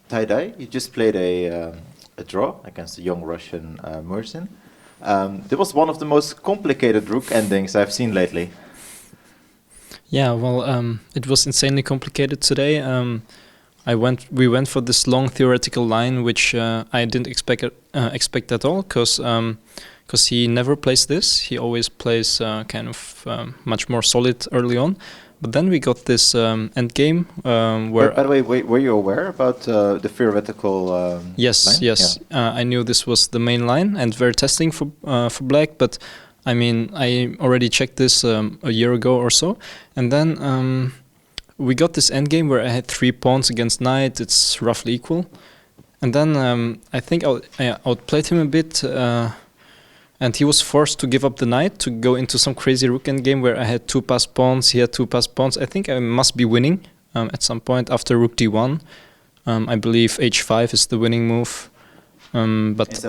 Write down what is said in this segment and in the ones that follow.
Dai, you just played a draw against the young Russian Murzin. It was one of the most complicated rook endings I've seen lately. Yeah, well, it was insanely complicated today. We went for this long theoretical line, which I didn't expect at all, because he never plays this. He always plays kind of much more solid early on. But then we got this end game where. By the way, were you aware about the theoretical Yes, line? yes. I knew this was the main line, and we're testing for black. But I mean, I already checked this a year ago or so, and then we got this end game where I had 3 pawns against knight. It's roughly equal, and then I think I outplayed him a bit. And he was forced to give up the knight to go into some crazy rook endgame where I had 2 passed pawns, he had 2 passed pawns. I think I must be winning at some point after rook d1. I believe h5 is the winning move, but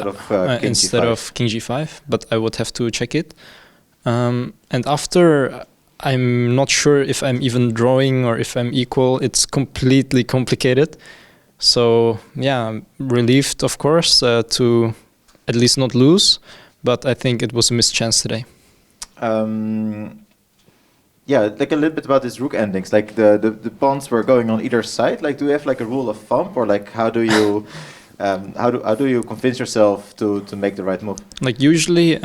instead of king g5. But I would have to check it. And after, I'm not sure if I'm even drawing or if I'm equal. It's completely complicated. So yeah, I'm relieved, of course, to at least not lose. But I think it was a missed chance today. Yeah, like a little bit about these rook endings. Like the pawns were going on either side. Like, do you have like a rule of thumb, or like how do you how do you convince yourself to make the right move? Like usually,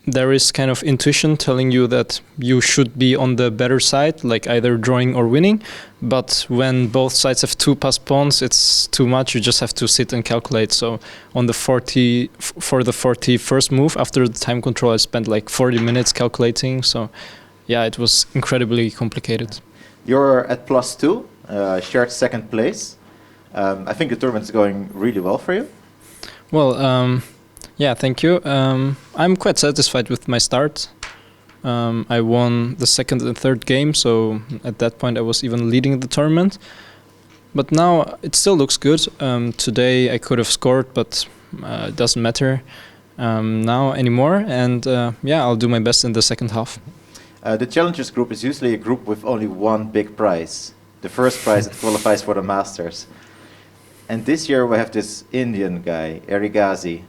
there is kind of intuition telling you that you should be on the better side, like either drawing or winning. But when both sides have 2 passed pawns, it's too much. You just have to sit and calculate. So on the 41st move after the time control, I spent like 40 minutes calculating. So yeah, it was incredibly complicated. You're at +2, shared second place. I think the tournament is going really well for you. Well, yeah, thank you. I'm quite satisfied with my start. I won the second and third game, so at that point I was even leading the tournament. But now it still looks good. Today I could have scored, but it doesn't matter now anymore. And yeah, I'll do my best in the second half. The Challengers group is usually a group with only one big prize. The first prize that qualifies for the Masters. And this year we have this Indian guy, Erigazi.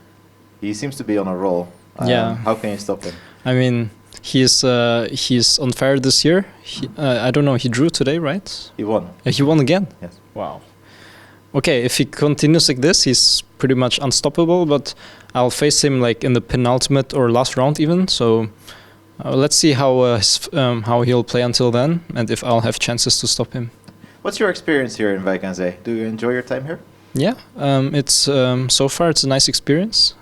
He seems to be on a roll. Yeah. How can you stop him? I mean, he's on fire this year. I don't know, he drew today, right? He won. He won again? Yes. Wow. Okay, if he continues like this, he's pretty much unstoppable, but I'll face him like in the penultimate or last round even, so let's see how he'll play until then, and if I'll have chances to stop him. What's your experience here in Wijk aan Zee? Do you enjoy your time here? Yeah, it's so far it's a nice experience.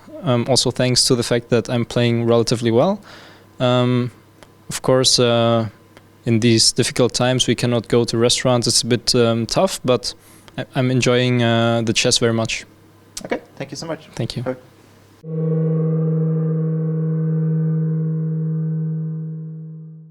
Also thanks to the fact that I'm playing relatively well. Of course, in these difficult times we cannot go to restaurants. It's a bit tough, but I'm enjoying the chess very much. Okay, thank you so much. Thank you. Bye.